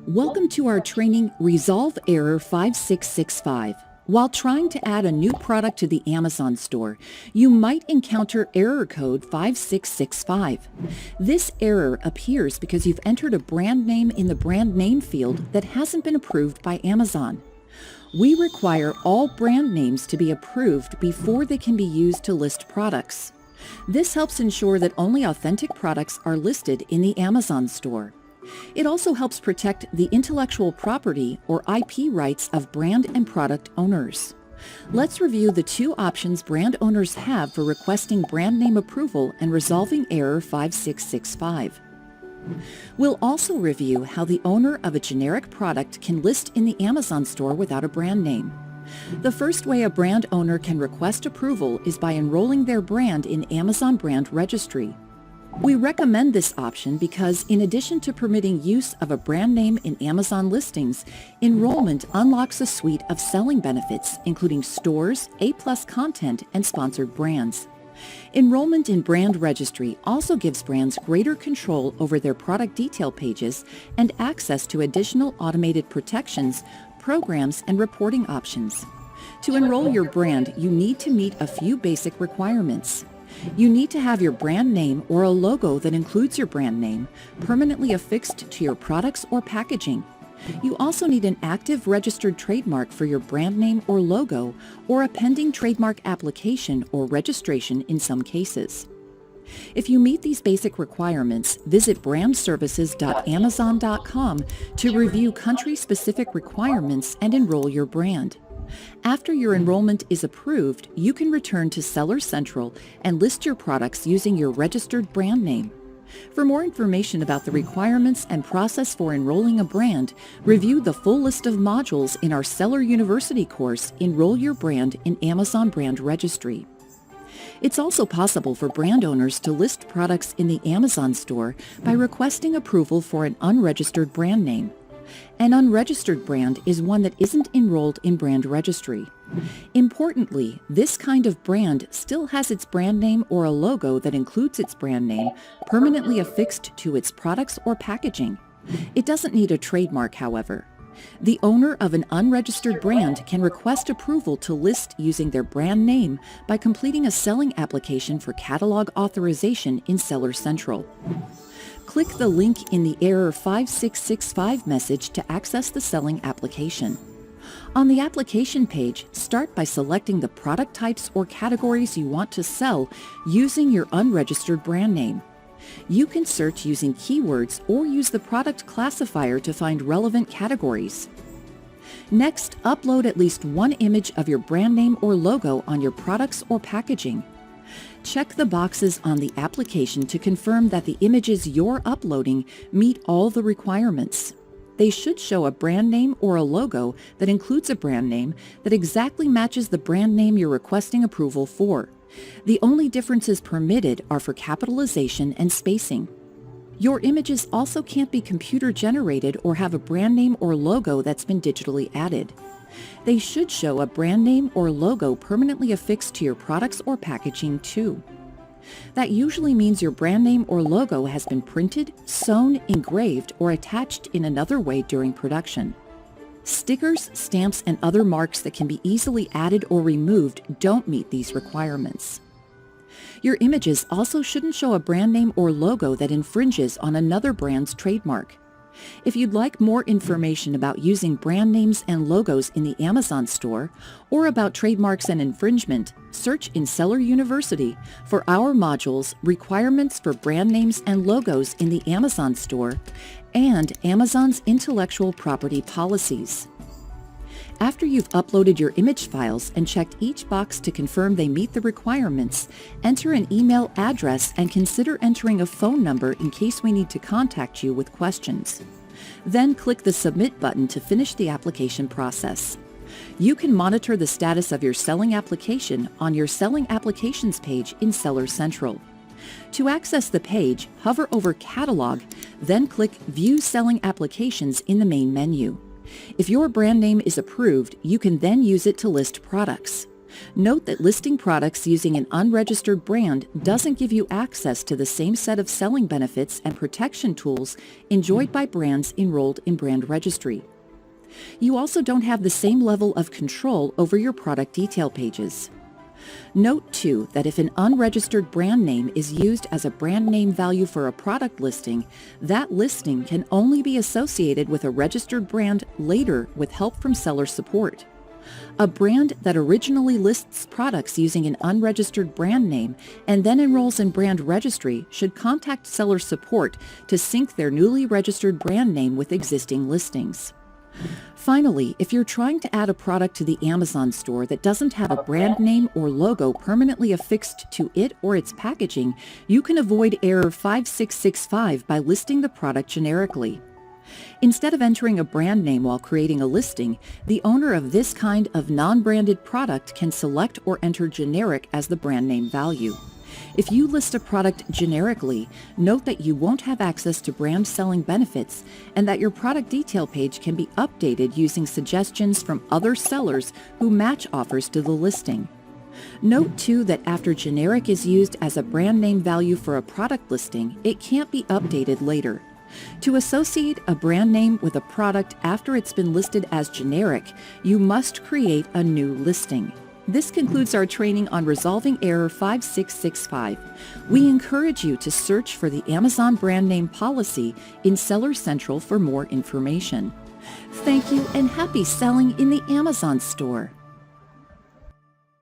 Welcome to our training Resolve Error 5665. While trying to add a new product to the Amazon store, you might encounter error code 5665. This error appears because you've entered a brand name in the brand name field that hasn't been approved by Amazon. We require all brand names to be approved before they can be used to list products. This helps ensure that only authentic products are listed in the Amazon store. It also helps protect the intellectual property or IP rights of brand and product owners. Let's review the two options brand owners have for requesting brand name approval and resolving error 5665. We'll also review how the owner of a generic product can list in the Amazon store without a brand name. The first way a brand owner can request approval is by enrolling their brand in Amazon Brand Registry. We recommend this option because in addition to permitting use of a brand name in Amazon listings, enrollment unlocks a suite of selling benefits, including stores, A+ content, and sponsored brands. Enrollment in Brand Registry also gives brands greater control over their product detail pages and access to additional automated protections, programs, and reporting options. To enroll your brand, you need to meet a few basic requirements. You need to have your brand name or a logo that includes your brand name permanently affixed to your products or packaging. You also need an active registered trademark for your brand name or logo, or a pending trademark application or registration in some cases. If you meet these basic requirements, visit brandservices.amazon.com to review country-specific requirements and enroll your brand. After your enrollment is approved, you can return to Seller Central and list your products using your registered brand name. For more information about the requirements and process for enrolling a brand, review the full list of modules in our Seller University course, Enroll Your Brand in Amazon Brand Registry. It's also possible for brand owners to list products in the Amazon store by requesting approval for an unregistered brand name. An unregistered brand is one that isn't enrolled in Brand Registry. Importantly, this kind of brand still has its brand name or a logo that includes its brand name permanently affixed to its products or packaging. It doesn't need a trademark, however. The owner of an unregistered brand can request approval to list using their brand name by completing a selling application for catalog authorization in Seller Central. Click the link in the Error 5665 message to access the selling application. On the application page, start by selecting the product types or categories you want to sell using your unregistered brand name. You can search using keywords or use the product classifier to find relevant categories. Next, upload at least one image of your brand name or logo on your products or packaging. Check the boxes on the application to confirm that the images you're uploading meet all the requirements. They should show a brand name or a logo that includes a brand name that exactly matches the brand name you're requesting approval for. The only differences permitted are for capitalization and spacing. Your images also can't be computer generated or have a brand name or logo that's been digitally added. They should show a brand name or logo permanently affixed to your products or packaging too. That usually means your brand name or logo has been printed, sewn, engraved, or attached in another way during production. Stickers, stamps, and other marks that can be easily added or removed don't meet these requirements. Your images also shouldn't show a brand name or logo that infringes on another brand's trademark. If you'd like more information about using brand names and logos in the Amazon store, or about trademarks and infringement, search in Seller University for our modules Requirements for Brand Names and Logos in the Amazon store and Amazon's Intellectual Property Policies. After you've uploaded your image files and checked each box to confirm they meet the requirements, enter an email address and consider entering a phone number in case we need to contact you with questions. Then click the Submit button to finish the application process. You can monitor the status of your selling application on your Selling Applications page in Seller Central. To access the page, hover over Catalog, then click View Selling Applications in the main menu. If your brand name is approved, you can then use it to list products. Note that listing products using an unregistered brand doesn't give you access to the same set of selling benefits and protection tools enjoyed by brands enrolled in brand registry. You also don't have the same level of control over your product detail pages. Note too that if an unregistered brand name is used as a brand name value for a product listing, that listing can only be associated with a registered brand later with help from seller support. A brand that originally lists products using an unregistered brand name and then enrolls in brand registry should contact seller support to sync their newly registered brand name with existing listings. Finally, if you're trying to add a product to the Amazon store that doesn't have a brand name or logo permanently affixed to it or its packaging, you can avoid error 5665 by listing the product generically. Instead of entering a brand name while creating a listing, the owner of this kind of non-branded product can select or enter generic as the brand name value. If you list a product generically, note that you won't have access to brand selling benefits and that your product detail page can be updated using suggestions from other sellers who match offers to the listing. Note too that after generic is used as a brand name value for a product listing, it can't be updated later. To associate a brand name with a product after it's been listed as generic, you must create a new listing. This concludes our training on resolving error 5665. We encourage you to search for the Amazon brand name policy in Seller Central for more information. Thank you and happy selling in the Amazon store.